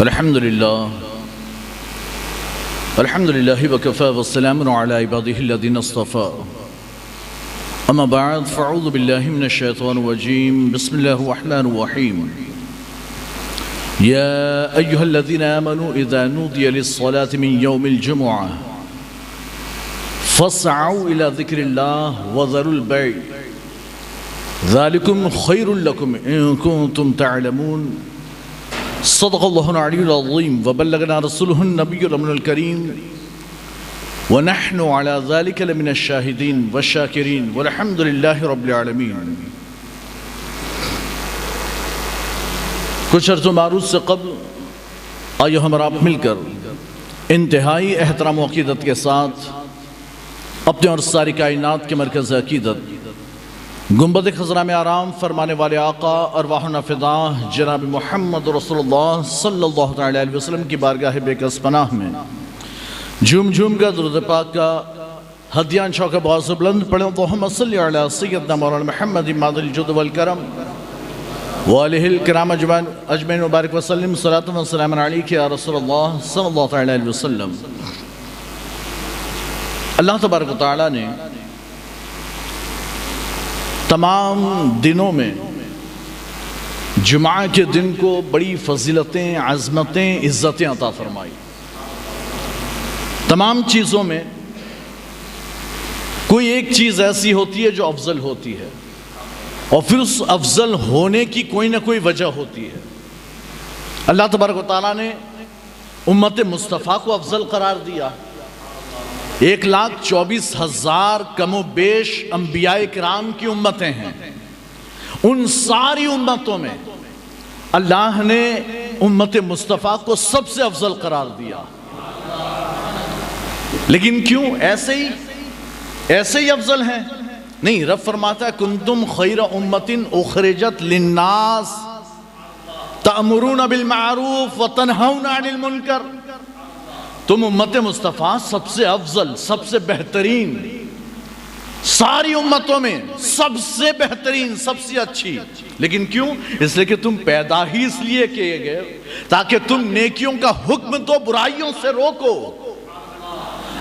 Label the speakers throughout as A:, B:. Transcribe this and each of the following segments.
A: الحمد لله وكفى والسلام على عباده الذين اصطفى أما بعد فأعوذ بالله من الشيطان الرجيم بسم الله الرحمن الرحيم يا أيها الذين آمنوا إذا نودي للصلاة من يوم الجمعة فاسعوا إلى ذكر الله وذروا البيع ذلكم خير لكم إن كنتم تعلمون صدق الله العلي العظيم وبلغنا رسوله النبي الأمين الكريم ونحن على ذلك لمن الشاهدين والشاكرين والحمد لله رب العالمين. کچھ عرض و معروض سے قبل آئیے ہم آپ مل کر انتہائی احترام و عقیدت کے ساتھ اپنے اور ساری کائنات کے مرکز عقیدت گنبد خضرا میں آرام فرمانے والے آقا ارواحنا فدا جناب محمد رسول اللہ صلی اللہ علیہ وسلم کی بارگاہ بے کس پناہ میں جھوم جھوم کا درود پاک کا ہدیان چوکہ باز بلند پڑھیں اللہم صلی علی سیدنا مولانا محمد مادر الجود والکرم وآلہ الکرام اجمعین مبارک وسلم صلاۃ و سلام علیک یا رسول اللہ صلی اللہ علیہ وسلم. اللہ تبارک و تعالیٰ نے تمام دنوں میں جمعہ کے دن کو بڑی فضیلتیں، عظمتیں، عزتیں عطا فرمائی. تمام چیزوں میں کوئی ایک چیز ایسی ہوتی ہے جو افضل ہوتی ہے اور پھر اس افضل ہونے کی کوئی نہ کوئی وجہ ہوتی ہے. اللہ تبارک و تعالیٰ نے امت مصطفیٰ کو افضل قرار دیا. 1,24,000 کم و بیش انبیاء کرام کی امتیں ہیں. ان ساری امتوں میں اللہ نے امت مصطفیٰ کو سب سے افضل قرار دیا. لیکن کیوں؟ ایسے ہی افضل ہیں؟ نہیں، رب فرماتا ہے کنتم خیر امت اخرجت للناس تأمرون بالمعروف وتنہون عن المنکر. تم امت مصطفیٰ سب سے افضل، سب سے بہترین، ساری امتوں میں سب سے بہترین، سب سے اچھی. لیکن کیوں؟ اس لیے کہ تم پیدا ہی اس لیے کیے گئے تاکہ تم نیکیوں کا حکم دو، برائیوں سے روکو.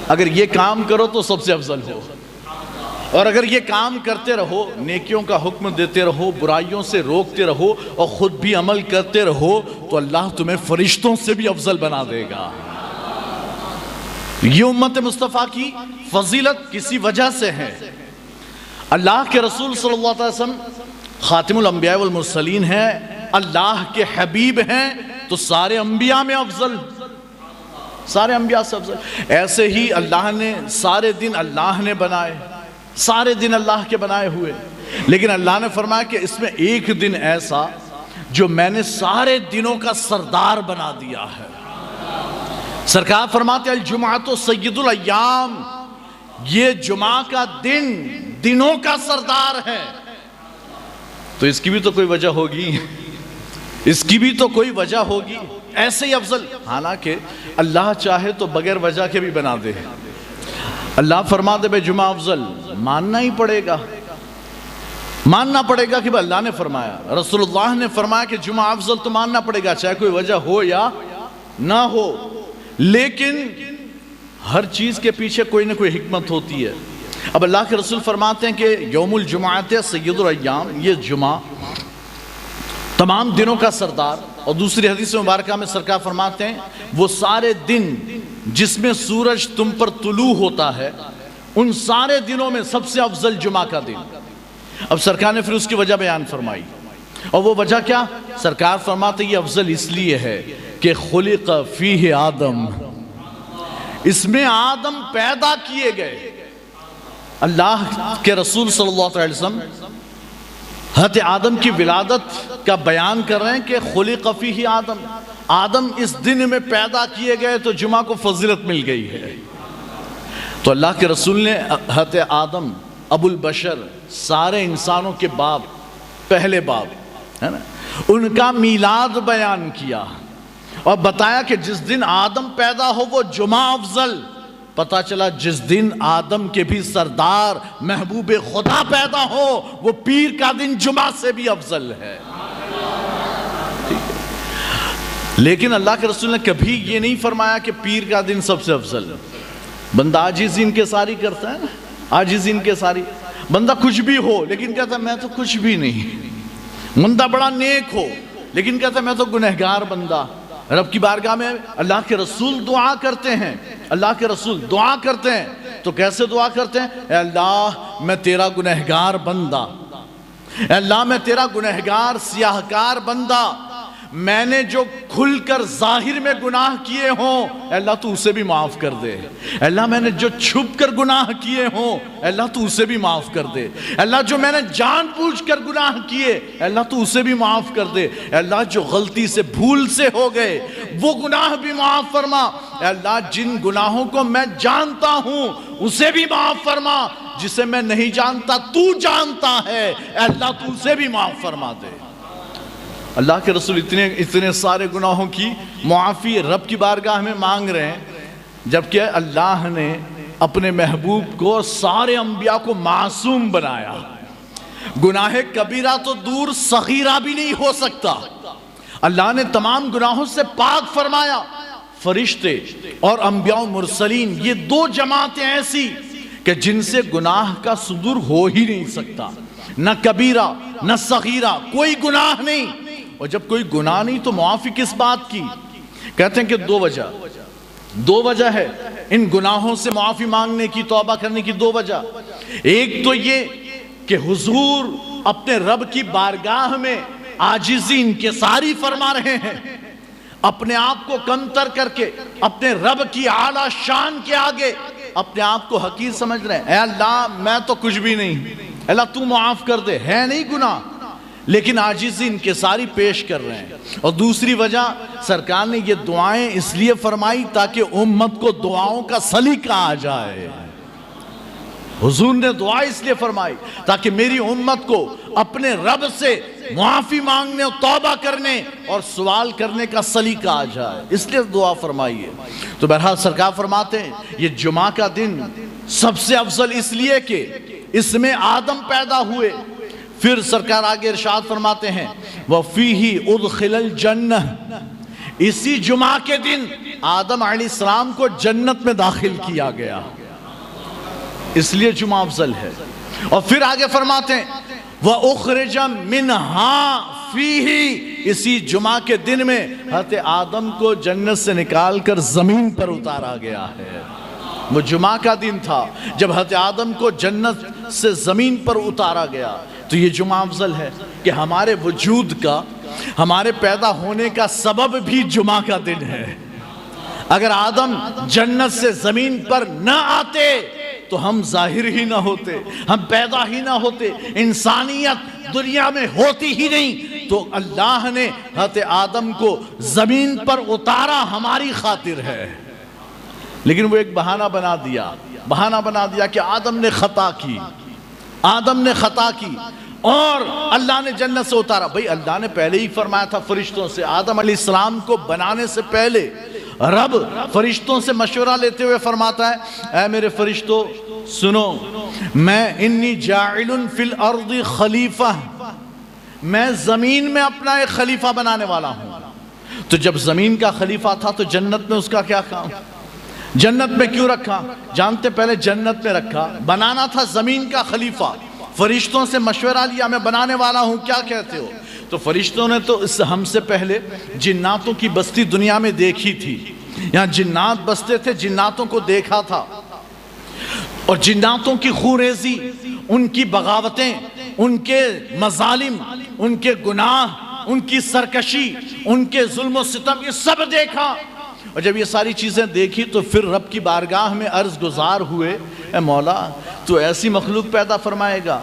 A: اگر یہ کام کرو تو سب سے افضل ہو، اور اگر یہ کام کرتے رہو، نیکیوں کا حکم دیتے رہو، برائیوں سے روکتے رہو اور خود بھی عمل کرتے رہو تو اللہ تمہیں فرشتوں سے بھی افضل بنا دے گا. یہ امت مصطفیٰ کی فضیلت کسی وجہ سے ہے. اللہ کے رسول صلی اللہ علیہ وسلم خاتم الانبیاء والمرسلین ہیں، اللہ کے حبیب ہیں، تو سارے انبیاء میں افضل، سارے انبیاء سے افضل. ایسے ہی اللہ نے سارے دن اللہ نے بنائے، سارے دن اللہ کے بنائے ہوئے، لیکن اللہ نے فرمایا کہ اس میں ایک دن ایسا جو میں نے سارے دنوں کا سردار بنا دیا ہے. سرکار فرماتے ہیں الجمعۃ سید الایام، یہ جمعہ کا دن دنوں کا سردار ہے. تو اس کی بھی تو کوئی وجہ ہوگی، اس کی بھی تو کوئی وجہ ہوگی. ایسے ہی افضل، حالانکہ اللہ چاہے تو بغیر وجہ کے بھی بنا دے. اللہ فرما دے بے جمعہ افضل، ماننا ہی پڑے گا، ماننا پڑے گا کہ اللہ نے فرمایا، رسول اللہ نے فرمایا کہ جمعہ افضل، تو ماننا پڑے گا چاہے کوئی وجہ ہو یا نہ ہو. لیکن ہر چیز کے پیچھے کوئی نہ کوئی حکمت ہوتی ہے. اب اللہ کے رسول فرماتے ہیں کہ یوم الجمعۃ سید الایام، یہ جمعہ تمام دنوں کا سردار. اور دوسری حدیث مبارکہ میں سرکار فرماتے ہیں وہ سارے دن جس میں سورج تم پر طلوع ہوتا ہے، ان سارے دنوں میں سب سے افضل جمعہ کا دن. اب سرکار نے پھر اس کی وجہ بیان فرمائی، اور وہ وجہ کیا؟ سرکار فرماتے یہ افضل اس لیے ہے کہ خلق فیہ آدم، اس میں آدم پیدا کیے گئے. اللہ کے رسول صلی اللہ علیہ وسلم حضرت آدم کی ولادت کا بیان کر رہے ہیں کہ خلق فیہ آدم، آدم اس دن میں پیدا کیے گئے تو جمعہ کو فضیلت مل گئی ہے. تو اللہ کے رسول نے حضرت آدم ابو البشر، سارے انسانوں کے باپ، پہلے باپ ہے نا، ان کا میلاد بیان کیا اور بتایا کہ جس دن آدم پیدا ہو وہ جمعہ افضل. پتہ چلا جس دن آدم کے بھی سردار محبوب خدا پیدا ہو وہ پیر کا دن جمعہ سے بھی افضل ہے. لیکن اللہ کے رسول نے کبھی یہ نہیں فرمایا کہ پیر کا دن سب سے افضل. بندہ عاجزی انکساری کرتا ہے نا, عاجزی انکساری. بندہ کچھ بھی ہو لیکن کہتا ہے میں تو کچھ بھی نہیں. بندہ بڑا نیک ہو لیکن کہتا ہے میں تو گنہگار بندہ. رب کی بارگاہ میں اللہ کے رسول دعا کرتے ہیں, اللہ کے رسول دعا کرتے ہیں. تو کیسے دعا کرتے ہیں؟ اے اللہ میں تیرا گنہگار بندہ, اے اللہ میں تیرا گنہگار سیاہکار بندہ, میں نے جو کھل کر ظاہر میں گناہ کیے ہوں اے اللہ تو اسے بھی معاف کر دے. اے اللہ میں نے جو چھپ کر گناہ کیے ہوں اے اللہ تو اسے بھی معاف کر دے. اے اللہ جو میں نے جان بوجھ کر گناہ کیے اے اللہ تو اسے بھی معاف کر دے. اے اللہ جو غلطی سے بھول سے ہو گئے وہ گناہ بھی معاف فرما. اے اللہ جن گناہوں کو میں جانتا ہوں اسے بھی معاف فرما, جسے میں نہیں جانتا تو جانتا ہے اے اللہ تو اسے بھی معاف فرما دے. اللہ کے رسول اتنے سارے گناہوں کی معافی رب کی بارگاہ میں مانگ رہے ہیں, جبکہ اللہ نے اپنے محبوب کو سارے انبیاء کو معصوم بنایا. گناہ کبیرہ تو دور, صغیرہ بھی نہیں ہو سکتا. اللہ نے تمام گناہوں سے پاک فرمایا. فرشتے اور انبیاء و مرسلین یہ دو جماعتیں ایسی کہ جن سے گناہ کا صدور ہو ہی نہیں سکتا. نہ کبیرہ نہ صغیرہ, کوئی گناہ نہیں. اور جب کوئی گناہ نہیں تو معافی کس بات کی؟ کہتے ہیں کہ دو وجہ ہے ان گناہوں سے معافی مانگنے کی, توبہ کرنے کی دو وجہ. ایک تو یہ کہ حضور اپنے رب کی بارگاہ میں عاجزی انکساری فرما رہے ہیں, اپنے آپ کو کمتر کر کے اپنے رب کی اعلیٰ شان کے آگے اپنے آپ کو حقیر سمجھ رہے ہیں. اے اللہ میں تو کچھ بھی نہیں, اے اللہ تو معاف کر دے. ہے نہیں گناہ لیکن عاجزی انکساری پیش کر رہے ہیں. اور دوسری وجہ سرکار نے یہ دعائیں اس لیے فرمائی تاکہ امت کو دعاؤں کا سلیقہ آ جائے. حضور نے دعا اس لیے فرمائی تاکہ میری امت کو اپنے رب سے معافی مانگنے اور توبہ کرنے اور سوال کرنے کا سلیقہ آ جائے, اس لیے دعا فرمائی ہے. تو بہرحال سرکار فرماتے ہیں یہ جمعہ کا دن سب سے افضل اس لیے کہ اس میں آدم پیدا ہوئے. پھر سرکار آگے ارشاد فرماتے ہیں وَفِيهِ اُدْخِلَ الْجَنَّةِ, اسی جمعہ کے دن آدم علیہ السلام کو جنت میں داخل کیا گیا, اس لیے جمعہ افضل ہے. اور پھر آگے فرماتے ہیں وَأُخْرِجَ مِنْهَا فِيهِ, اسی جمعہ کے دن میں حضرت آدم کو جنت سے نکال کر زمین پر اتارا گیا ہے. وہ جمعہ کا دن تھا جب حضرت آدم کو جنت سے زمین پر اتارا گیا. تو یہ جمعہ افضل ہے کہ ہمارے وجود کا, ہمارے پیدا ہونے کا سبب بھی جمعہ کا دن ہے. اگر آدم جنت سے زمین پر نہ آتے تو ہم ظاہر ہی نہ ہوتے, ہم پیدا ہی نہ ہوتے, انسانیت دنیا میں ہوتی ہی نہیں. تو اللہ نے حضرت آدم کو زمین پر اتارا ہماری خاطر ہے. لیکن وہ ایک بہانہ بنا دیا کہ آدم نے خطا کی, آدم نے خطا کی اور اللہ نے جنت سے اتارا. بھئی اللہ نے پہلے ہی فرمایا تھا فرشتوں سے, آدم علیہ السلام کو بنانے سے پہلے رب فرشتوں سے مشورہ لیتے ہوئے فرماتا ہے اے میرے فرشتوں سنو, میں انی جاعل فی الارض خلیفہ, میں زمین میں اپنا ایک خلیفہ بنانے والا ہوں. تو جب زمین کا خلیفہ تھا تو جنت میں اس کا کیا کام؟ جنت میں کیوں رکھا؟ جانتے پہلے جنت میں رکھا, بنانا تھا زمین کا خلیفہ. فرشتوں سے مشورہ لیا میں بنانے والا ہوں, کیا کہتے ہو؟ تو فرشتوں نے تو ہم سے پہلے جناتوں کی بستی دنیا میں دیکھی تھی. یہاں جنات بستے تھے, جناتوں کو دیکھا تھا, اور جناتوں کی خوریزی, ان کی بغاوتیں, ان کے مظالم, ان کے گناہ, ان کی سرکشی, ان کے ظلم و ستم, یہ سب دیکھا. اور جب یہ ساری چیزیں دیکھی تو پھر رب کی بارگاہ میں عرض گزار ہوئے اے مولا تو ایسی مخلوق پیدا فرمائے گا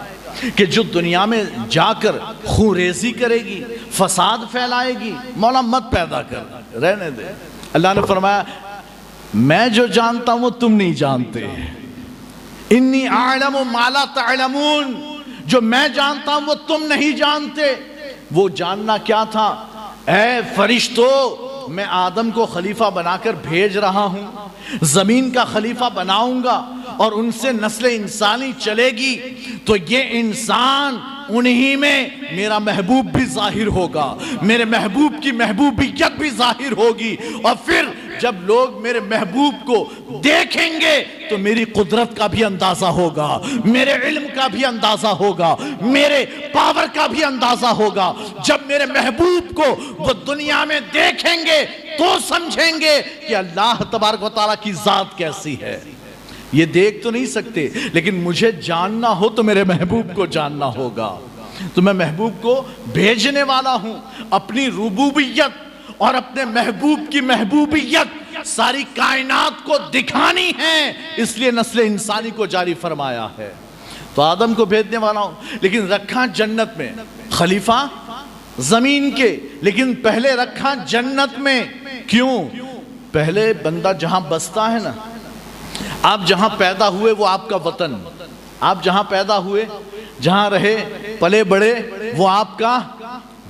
A: کہ جو دنیا میں جا کر خوریزی کرے گی, فساد پھیلائے گی. مولا مت پیدا کر, رہنے دے. اللہ نے فرمایا میں جو جانتا ہوں وہ تم نہیں جانتے. انی اعلم ما لا تعلمون, جو میں جانتا ہوں وہ تم نہیں جانتے. وہ جاننا کیا تھا؟ اے فرشتوں میں آدم کو خلیفہ بنا کر بھیج رہا ہوں, زمین کا خلیفہ بناؤں گا اور ان سے نسل انسانی چلے گی. تو یہ انسان انہی میں میرا محبوب بھی ظاہر ہوگا، میرے محبوب کی محبوبیت بھی ظاہر ہوگی، اور پھر جب لوگ میرے محبوب کو دیکھیں گے تو میری قدرت کا بھی اندازہ ہوگا، میرے علم کا بھی اندازہ ہوگا، میرے پاور کا بھی اندازہ ہوگا۔ جب میرے محبوب کو وہ دنیا میں دیکھیں گے تو سمجھیں گے کہ اللہ تبارک و تعالیٰ کی ذات کیسی ہے۔ یہ دیکھ تو نہیں سکتے، لیکن مجھے جاننا ہو تو میرے محبوب کو جاننا ہوگا۔ تو میں محبوب کو بھیجنے والا ہوں، اپنی ربوبیت اور اپنے محبوب کی محبوبیت ساری کائنات کو دکھانی ہے، اس لیے نسل انسانی کو جاری فرمایا ہے۔ تو آدم کو بھیجنے والا ہوں، لیکن رکھا جنت میں، خلیفہ زمین کے، لیکن پہلے رکھا جنت میں۔ کیوں؟ پہلے بندہ جہاں بستا ہے نا، آپ جہاں پیدا ہوئے وہ آپ کا وطن، آپ جہاں پیدا ہوئے، جہاں رہے پلے بڑے، وہ آپ کا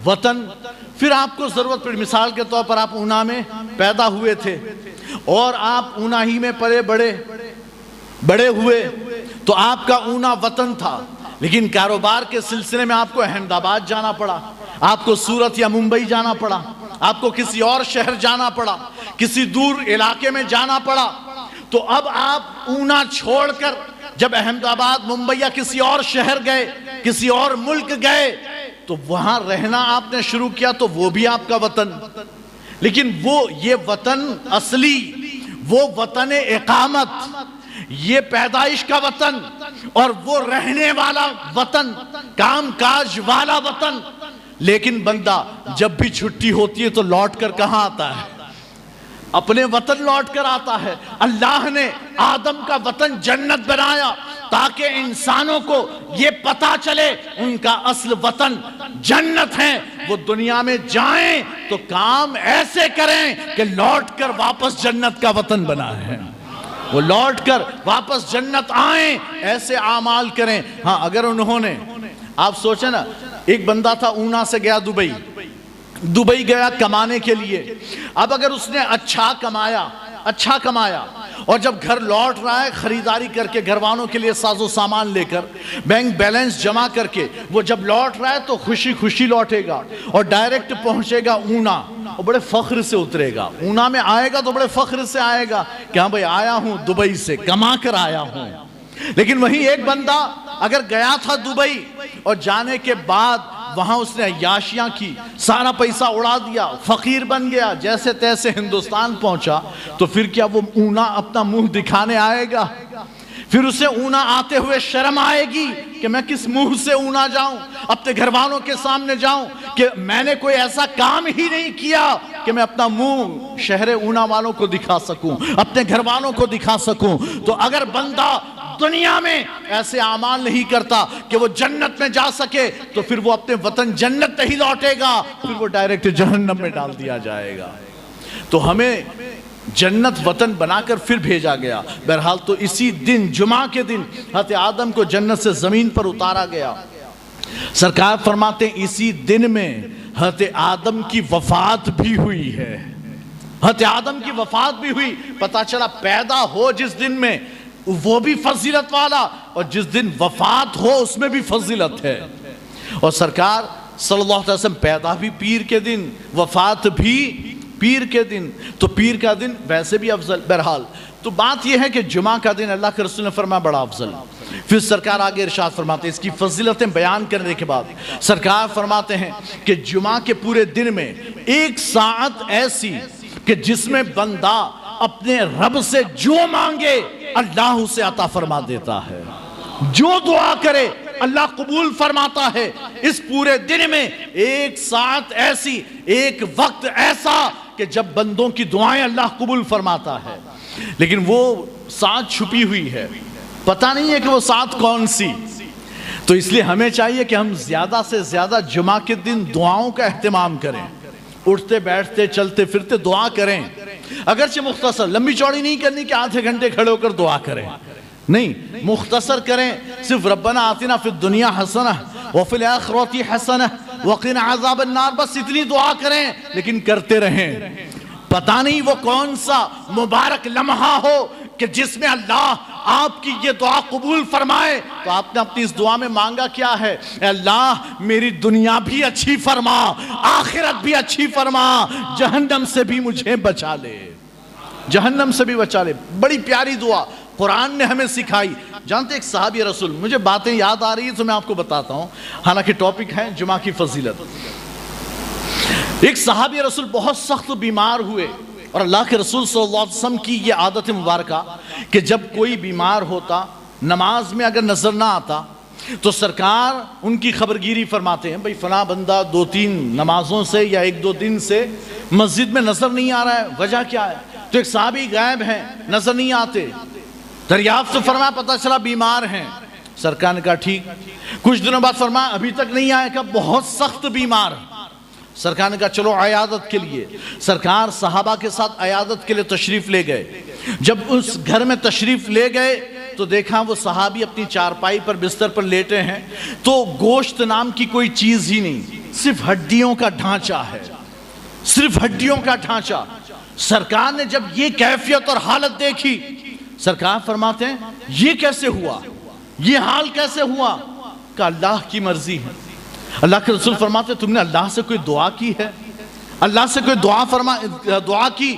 A: وطن۔ پھر آپ کو ضرورت پڑی، مثال کے طور پر آپ اونا میں پیدا ہوئے تھے اور آپ اونا ہی میں پلے بڑے ہوئے، تو آپ کا اونا وطن تھا، لیکن کاروبار کے سلسلے میں آپ کو احمد آباد جانا پڑا، آپ کو سورت یا ممبئی جانا پڑا، آپ کو کسی اور شہر جانا پڑا، کسی دور علاقے میں جانا پڑا۔ تو اب آپ اونا چھوڑ کر جب احمد آباد، ممبئی یا کسی اور شہر گئے، کسی اور ملک گئے، تو وہاں رہنا آپ نے شروع کیا، تو وہ بھی آپ کا وطن۔ لیکن یہ وطن اصلی، وہ وطن اقامت، یہ پیدائش کا وطن، اور وہ رہنے والا وطن، کام کاج والا وطن۔ لیکن بندہ جب بھی چھٹی ہوتی ہے تو لوٹ کر کہاں آتا ہے؟ اپنے وطن لوٹ کر آتا ہے۔ اللہ نے آدم کا وطن جنت بنایا تاکہ انسانوں کو یہ پتا چلے ان کا اصل وطن جنت ہے۔ وہ دنیا میں جائیں تو کام ایسے کریں کہ لوٹ کر واپس جنت کا وطن بنائیں، وہ لوٹ کر واپس جنت آئیں، ایسے اعمال کریں۔ ہاں اگر انہوں نے، آپ سوچیں نا، ایک بندہ تھا اونا سے گیا دبئی گیا کمانے کے لیے۔ اب اگر اس نے اچھا کمایا اور جب گھر لوٹ رہا ہے خریداری کر کے، گھر والوں کے لیے ساز و سامان لے کر، بینک بیلنس جمع کر کے، وہ جب لوٹ رہا ہے تو خوشی لوٹے گا اور ڈائریکٹ پہنچے گا اونا، اور بڑے فخر سے اترے گا۔ اونا میں آئے گا تو بڑے فخر سے آئے گا کہ ہاں بھائی آیا ہوں دبئی سے، کما کر آیا ہوں۔ لیکن وہیں ایک بندہ اگر گیا تھا دبئی اور جانے کے بعد وہاں اس نے عیاشیاں کی، سارا پیسہ اڑا دیا، فقیر بن گیا، جیسے تیسے ہندوستان پہنچا، تو پھر کیا وہ اونا اپنا منہ دکھانے آئے گا؟ پھر اسے اونا آتے ہوئے شرم آئے گی کہ میں کس منہ سے اونا جاؤں، اپنے گھر والوں کے سامنے جاؤں کہ میں نے کوئی ایسا کام ہی نہیں کیا کہ میں اپنا منہ شہر اونا والوں کو دکھا سکوں، اپنے گھر والوں کو دکھا سکوں۔ تو اگر بندہ دنیا میں ایسے اعمال نہیں کرتا کہ وہ جنت میں جا سکے، تو پھر وہ اپنے وطن جنت نہیں لوٹے گا، پھر وہ ڈائریکٹ جہنم میں ڈال دیا جائے گا۔ تو ہمیں جنت وطن بنا کر پھر بھیجا گیا۔ بہرحال تو اسی دن، جمعہ کے دن، حضرت آدم کو جنت سے زمین پر اتارا گیا۔ سرکار فرماتے ہیں اسی دن میں حضرت آدم کی وفات بھی ہوئی ہے۔ حضرت آدم کی وفات بھی ہوئی، پتہ چلا پیدا ہو جس دن میں وہ بھی فضیلت والا، اور جس دن وفات ہو اس میں بھی فضیلت ہے۔ اور سرکار صلی اللہ علیہ وسلم پیدا بھی پیر کے دن، وفات بھی پیر کے دن، تو پیر کا دن ویسے بھی افضل۔ بہرحال تو بات یہ ہے کہ جمعہ کا دن اللہ کے رسول نے فرمایا بڑا افضل۔ پھر سرکار آگے ارشاد فرماتے ہیں، اس کی فضیلتیں بیان کرنے کے بعد سرکار فرماتے ہیں کہ جمعہ کے پورے دن میں ایک ساعت ایسی کہ جس میں بندہ اپنے رب سے جو مانگے اللہ اسے عطا فرما دیتا ہے، جو دعا کرے اللہ قبول فرماتا ہے۔ اس پورے دن میں ایک ساعت ایسی، ایک وقت ایسا کہ جب بندوں کی دعائیں اللہ قبول فرماتا ہے، لیکن وہ ساعت چھپی ہوئی ہے، پتہ نہیں ہے کہ وہ ساعت کون سی۔ تو اس لیے ہمیں چاہیے کہ ہم زیادہ سے زیادہ جمعہ کے دن دعاؤں کا اہتمام کریں، اٹھتے بیٹھتے چلتے پھرتے دعا کریں، اگرچہ مختصر، لمبی چوڑی نہیں کرنی کہ آدھے گھنٹے کھڑے ہو کر دعا کریں، نہیں، مختصر کریں، صرف ربنا آتنا فی الدنیا حسنہ وفی الآخرۃ حسنہ وقنا عذاب النار، بس اتنی دعا کریں، لیکن کرتے رہیں۔ پتہ نہیں وہ کون سا مبارک لمحہ ہو کہ جس میں اللہ آپ کی یہ دعا قبول فرمائے۔ تو آپ نے اپنی اس دعا میں مانگا کیا ہے؟ اے اللہ میری دنیا بھی اچھی فرما، آخرت بھی اچھی فرما، جہنم سے بھی مجھے بچا لے، جہنم سے بھی بچا لے۔ بڑی پیاری دعا قرآن نے ہمیں سکھائی۔ جانتے ایک صحابی رسول، مجھے باتیں یاد آ رہی ہیں تو میں آپ کو بتاتا ہوں، حالانکہ ٹاپک ہے جمعہ کی فضیلت۔ ایک صحابی رسول بہت سخت بیمار ہوئے، اور اللہ کے رسول صلی اللہ علیہ وسلم کی یہ عادت مبارکہ کہ جب کوئی بیمار ہوتا، نماز میں اگر نظر نہ آتا تو سرکار ان کی خبرگیری فرماتے ہیں، بھئی فلاں بندہ 2-3 نمازوں سے یا 1-2 دن سے مسجد میں نظر نہیں آ رہا ہے، وجہ کیا ہے؟ تو ایک صحابی غائب ہیں، نظر نہیں آتے، دریافت فرمایا پتہ چلا بیمار ہیں۔ سرکار نے کہا ٹھیک، کچھ دنوں بعد فرمایا ابھی تک نہیں آئے، کہا بہت سخت بیمار۔ سرکار نے کہا چلو عیادت کے لیے۔ سرکار صحابہ کے ساتھ عیادت کے لیے تشریف لے گئے۔ جب اس گھر میں تشریف لے گئے تو دیکھا وہ صحابی اپنی چارپائی پر بستر پر لیٹے ہیں، تو گوشت نام کی کوئی چیز ہی نہیں، صرف ہڈیوں کا ڈھانچہ ہے، صرف ہڈیوں کا ڈھانچہ۔ سرکار نے جب یہ کیفیت اور حالت دیکھی، سرکار فرماتے ہیں یہ کیسے ہوا، یہ حال کیسے ہوا؟ کہ اللہ کی مرضی ہے۔ اللہ کے رسول فرماتے ہیں تم نے اللہ سے کوئی دعا کی ہے؟ اللہ سے کوئی دعا کی؟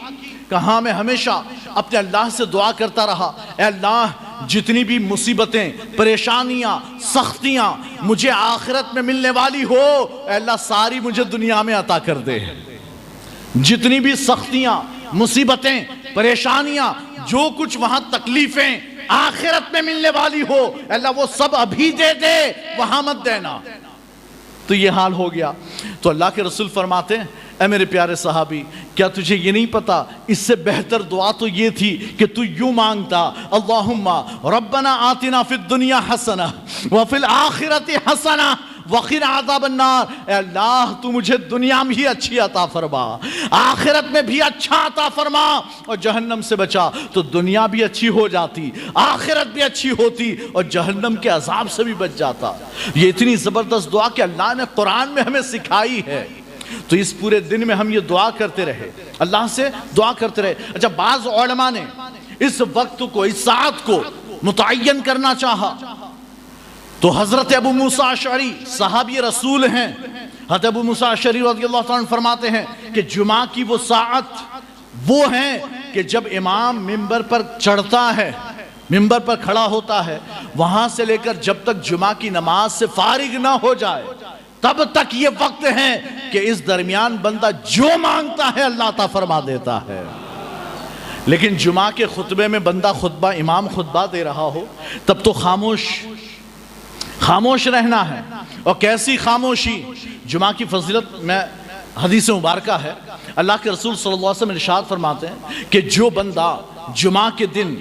A: کہاں میں ہمیشہ اپنے اللہ سے دعا کرتا رہا، اے اللہ جتنی بھی مصیبتیں، پریشانیاں، سختیاں مجھے آخرت میں ملنے والی ہو، اے اللہ ساری مجھے دنیا میں عطا کر دے۔ جتنی بھی سختیاں، مصیبتیں، پریشانیاں، جو کچھ وہاں تکلیفیں آخرت میں ملنے والی ہو، اے اللہ وہ سب ابھی دے دے، وہاں مت دینا۔ تو یہ حال ہو گیا۔ تو اللہ کے رسول فرماتے ہیں اے میرے پیارے صحابی، کیا تجھے یہ نہیں پتا اس سے بہتر دعا تو یہ تھی کہ تو یوں مانگتا، اللہم ربنا آتنا فی الدنیا حسنہ وفی الآخرت حسنہ وقنا عذاب النار۔ اے اللہ تو مجھے دنیا میں ہی اچھی عطا فرما، آخرت میں بھی اچھا عطا فرما، اور جہنم سے بچا۔ تو دنیا بھی اچھی ہو جاتی، آخرت بھی اچھی ہوتی، اور جہنم کے عذاب سے بھی بچ جاتا۔ یہ اتنی زبردست دعا کہ اللہ نے قرآن میں ہمیں سکھائی ہے۔ تو اس پورے دن میں ہم یہ دعا کرتے رہے، اللہ سے دعا کرتے رہے۔ اچھا بعض علماء نے اس وقت کو، اس ساعت کو متعین کرنا چاہا، تو حضرت ابو موسیٰ اشعری صحابی رسول ہیں، حضرت ابو موسیٰ اشعری رضی اللہ عنہ فرماتے ہیں کہ جمعہ کی وہ ساعت وہ ہیں کہ جب امام منبر پر چڑھتا ہے، منبر پر کھڑا ہوتا ہے، وہاں سے لے کر جب تک جمعہ کی نماز سے فارغ نہ ہو جائے تب تک یہ وقت ہے کہ اس درمیان بندہ جو مانگتا ہے اللہ عطا فرما دیتا ہے۔ لیکن جمعہ کے خطبے میں بندہ خطبہ، امام خطبہ دے رہا ہو، تب تو خاموش رہنا ہے۔ اور کیسی خاموشی؟ جمعہ کی فضیلت میں حدیث مبارکہ ہے، اللہ کے رسول صلی اللہ علیہ وسلم ارشاد فرماتے ہیں کہ جو بندہ جمعہ کے دن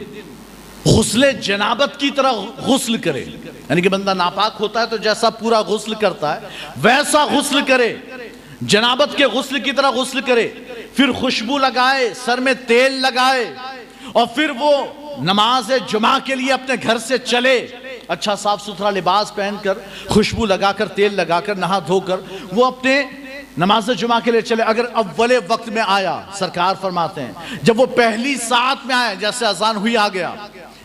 A: غسل جنابت کی طرح غسل کرے، یعنی کہ بندہ ناپاک ہوتا ہے تو جیسا پورا غسل کرتا ہے ویسا غسل کرے، جنابت کے غسل کی طرح غسل کرے، پھر خوشبو لگائے، سر میں تیل لگائے، اور پھر وہ نماز جمعہ کے لیے اپنے گھر سے چلے، اچھا صاف ستھرا لباس پہن کر، خوشبو لگا کر، تیل لگا کر، نہا دھو کر وہ اپنے نماز جمعہ کے لیے چلے۔ اگر اول وقت میں آیا، سرکار فرماتے ہیں جب وہ پہلی ساعت میں آیا، جیسے اذان ہوئی آ گیا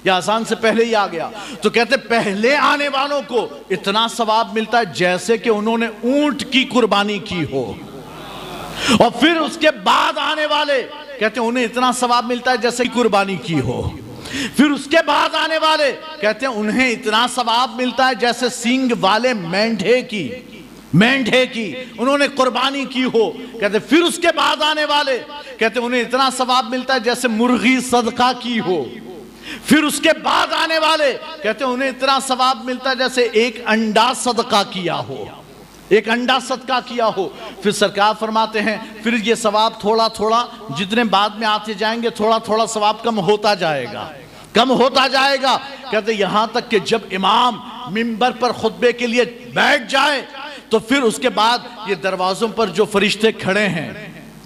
A: یا اذان سے پہلے ہی آ گیا، تو کہتے پہلے آنے والوں کو اتنا ثواب ملتا ہے جیسے کہ انہوں نے اونٹ کی قربانی کی ہو، اور پھر اس کے بعد آنے والے کہتے ہیں انہیں اتنا ثواب ملتا ہے جیسے قربانی کی ہو، پھر اس کے بعد آنے والے کہتے ہیں انہیں اتنا ثواب ملتا ہے جیسے سینگ والے مینڈھے کی انہوں نے قربانی کی ہو، کہتے ہیں پھر اس کے بعد آنے والے کہتے ہیں انہیں اتنا ثواب ملتا ہے جیسے مرغی صدقہ کی ہو، پھر اس کے بعد آنے والے کہتے ہیں انہیں اتنا ثواب ملتا ہے جیسے ایک انڈا صدقہ کیا ہو، ایک انڈا صدقہ کیا ہو۔ پھر سرکار فرماتے ہیں پھر یہ ثواب تھوڑا تھوڑا جتنے بعد میں آتے جائیں گے تھوڑا تھوڑا ثواب کم ہوتا جائے گا، کہتے یہاں تک کہ جب امام منبر پر خطبے کے لیے بیٹھ جائے تو پھر اس کے بعد یہ دروازوں پر جو فرشتے کھڑے ہیں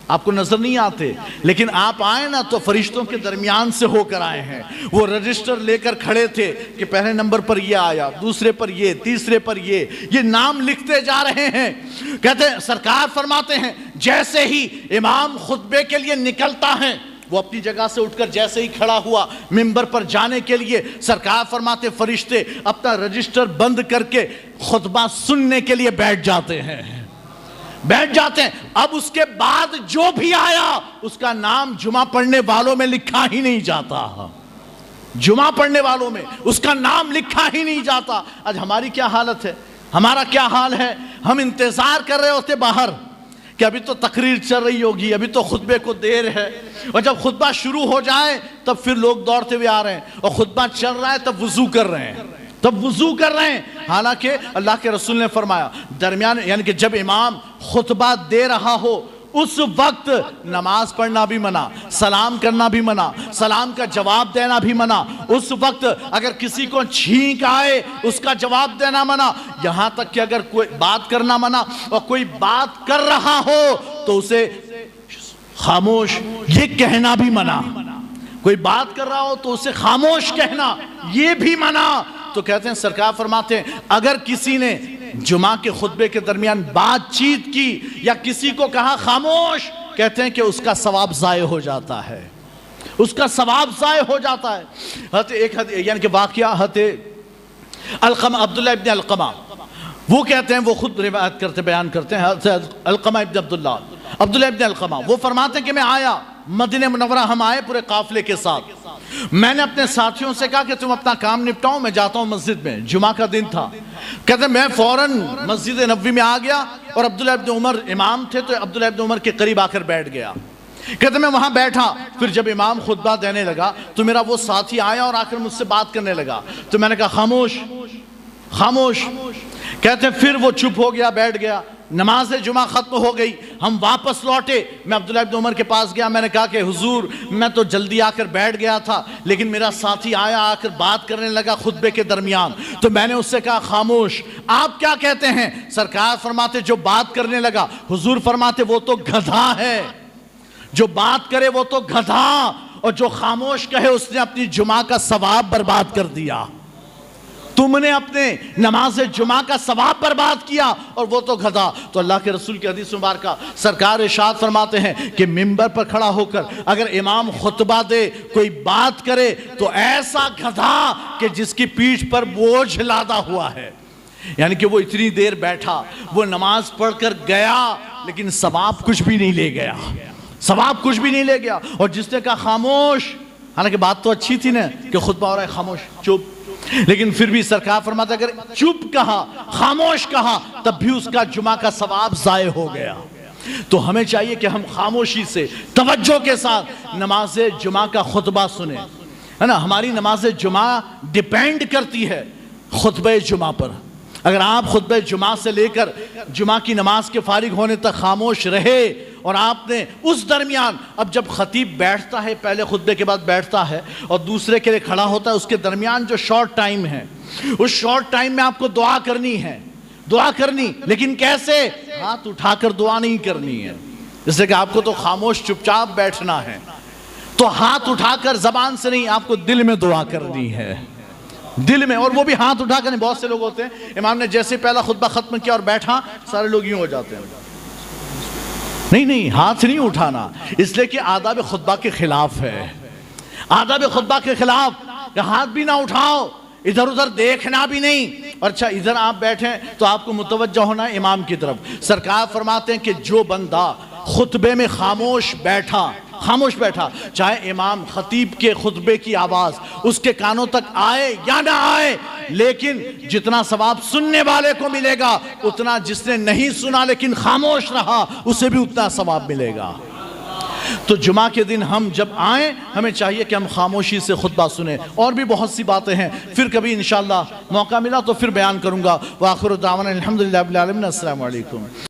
A: آپ کو نظر نہیں آتے، لیکن آپ آئے نا تو فرشتوں کے درمیان سے ہو کر آئے ہیں، وہ رجسٹر لے کر کھڑے تھے کہ پہلے نمبر پر یہ آیا، دوسرے پر یہ، تیسرے پر یہ نام لکھتے جا رہے ہیں۔ کہتے ہیں سرکار فرماتے ہیں جیسے ہی امام خطبے کے لیے نکلتا ہے وہ اپنی جگہ سے اٹھ کر جیسے ہی کھڑا ہوا منبر پر جانے کے لیے، سرکار فرماتے فرشتے اپنا رجسٹر بند کر کے خطبہ سننے کے لیے بیٹھ جاتے ہیں۔ اب اس کے بعد جو بھی آیا اس کا نام جمعہ پڑھنے والوں میں لکھا ہی نہیں جاتا، جمعہ پڑھنے والوں میں اس کا نام لکھا ہی نہیں جاتا۔ آج ہماری کیا حالت ہے، ہمارا کیا حال ہے؟ ہم انتظار کر رہے ہوتے باہر کہ ابھی تو تقریر چل رہی ہوگی، ابھی تو خطبے کو دیر ہے، اور جب خطبہ شروع ہو جائے تب پھر لوگ دوڑتے ہوئے آ رہے ہیں، اور خطبہ چل رہا ہے تب وضو کر رہے ہیں، حالانکہ اللہ کے رسول نے فرمایا درمیان یعنی کہ جب امام خطبہ دے رہا ہو اس وقت نماز پڑھنا بھی منع، سلام کرنا بھی منع، سلام کا جواب دینا بھی منع، اس وقت اگر کسی کو چھینک آئے اس کا جواب دینا منع، یہاں تک کہ اگر کوئی بات کرنا منع، اور کوئی بات کر رہا ہو تو اسے خاموش یہ کہنا بھی منع، کوئی بات کر رہا ہو تو اسے خاموش کہنا یہ بھی منع۔ تو کہتے ہیں سرکار فرماتے ہیں اگر کسی نے جمعہ کے خطبے کے درمیان بات چیت کی یا کسی کو کہا خاموش، کہتے ہیں کہ اس کا ثواب ضائع ہو جاتا ہے، اس کا ثواب ضائع ہو جاتا ہے۔ یعنی کہ واقعہ علقمہ عبداللہ ابن علقمہ وہ کہتے ہیں، وہ خود روایت کرتے بیان کرتے ہیں، علقمہ ابن عبداللہ ابن علقمہ وہ فرماتے ہیں کہ میں آیا مدینہ منورہ، ہم آئے پورے قافلے کے ساتھ، میں نے اپنے ساتھیوں سے کہا کہ تم اپنا کام نپٹاؤ، میں جاتا ہوں مسجد میں، جمعہ کا دن تھا۔ کہتے ہیں میں فوراً مسجد نبوی میں آ گیا، اور عبداللہ ابن عمر امام تھے تو عبداللہ ابن عمر کے قریب آ کر بیٹھ گیا۔ کہتے ہیں میں وہاں بیٹھا، پھر جب امام خطبہ دینے لگا تو میرا وہ ساتھی آیا اور آ کر مجھ سے بات کرنے لگا، تو میں نے کہا خاموش خاموش۔ کہتے ہیں پھر وہ چپ ہو گیا، بیٹھ گیا، نماز جمعہ ختم ہو گئی، ہم واپس لوٹے، میں عبداللہ ابن عمر کے پاس گیا، میں نے کہا کہ حضور میں تو جلدی آ کر بیٹھ گیا تھا لیکن میرا ساتھی آیا، آ کر بات کرنے لگا خطبے کے درمیان، تو میں نے اس سے کہا خاموش، آپ کیا کہتے ہیں؟ سرکار فرماتے جو بات کرنے لگا، حضور فرماتے وہ تو گدھا ہے، جو بات کرے وہ تو گدھا، اور جو خاموش کہے اس نے اپنی جمعہ کا ثواب برباد کر دیا، تم نے اپنے نماز جمعہ کا ثواب برباد کیا اور وہ تو گدھا۔ تو اللہ کے رسول کی حدیث مبارکہ سرکار ارشاد فرماتے ہیں کہ منبر پر کھڑا ہو کر اگر امام خطبہ دے، کوئی بات کرے تو ایسا گدھا کہ جس کی پیٹھ پر بوجھ لادا ہوا ہے، یعنی کہ وہ اتنی دیر بیٹھا، وہ نماز پڑھ کر گیا لیکن ثواب کچھ بھی نہیں لے گیا، ثواب کچھ بھی نہیں لے گیا۔ اور جس نے کہا خاموش، حالانکہ بات تو اچھی تھی نا کہ خطبہ ہو رہا ہے، خاموش چپ، لیکن پھر بھی سرکار فرماتا اگر چپ کہا، خاموش کہا، تب بھی اس کا جمعہ کا ثواب ضائع ہو گیا۔ تو ہمیں چاہیے کہ ہم خاموشی سے توجہ کے ساتھ نماز جمعہ کا خطبہ سنیں، ہے نا؟ ہماری نماز جمعہ ڈیپینڈ کرتی ہے خطبہ جمعہ پر۔ اگر آپ خطبہ جمعہ سے لے کر جمعہ کی نماز کے فارغ ہونے تک خاموش رہے، اور آپ نے اس درمیان، اب جب خطیب بیٹھتا ہے پہلے خطبے کے بعد بیٹھتا ہے اور دوسرے کے لیے کھڑا ہوتا ہے، اس کے درمیان جو شارٹ ٹائم ہے، اس شارٹ ٹائم میں آپ کو دعا کرنی ہے، دعا کرنی، لیکن کیسے؟ ہاتھ اٹھا کر دعا نہیں کرنی ہے، جس سے کہ آپ کو تو خاموش چپ چاپ بیٹھنا ہے، تو ہاتھ اٹھا کر زبان سے نہیں، آپ کو دل میں دعا کرنی ہے، دل میں، اور وہ بھی ہاتھ اٹھا کر نہیں۔ بہت سے لوگ ہوتے ہیں امام نے جیسے پہلا خطبہ ختم کیا اور بیٹھا، سارے لوگ یوں ہو جاتے ہیں، نہیں ہاتھ نہیں اٹھانا، اس لئے کہ آداب خطبہ کے خلاف ہے، آداب خطبہ کے خلاف، کہ ہاتھ بھی نہ اٹھاؤ، ادھر ادھر دیکھنا بھی نہیں، اور اچھا ادھر آپ بیٹھیں تو آپ کو متوجہ ہونا ہے امام کی طرف۔ سرکار فرماتے ہیں کہ جو بندہ خطبے میں خاموش بیٹھا، چاہے امام خطیب کے خطبے کی آواز اس کے کانوں تک آئے یا نہ آئے، لیکن جتنا ثواب سننے والے کو ملے گا اتنا جس نے نہیں سنا لیکن خاموش رہا اسے بھی اتنا ثواب ملے گا۔ تو جمعہ کے دن ہم جب آئیں ہمیں چاہیے کہ ہم خاموشی سے خطبہ سنیں، اور بھی بہت سی باتیں ہیں، پھر کبھی انشاءاللہ موقع ملا تو پھر بیان کروں گا۔ وآخر دعوانا الحمدللہ رب العالمین، السلام علیکم۔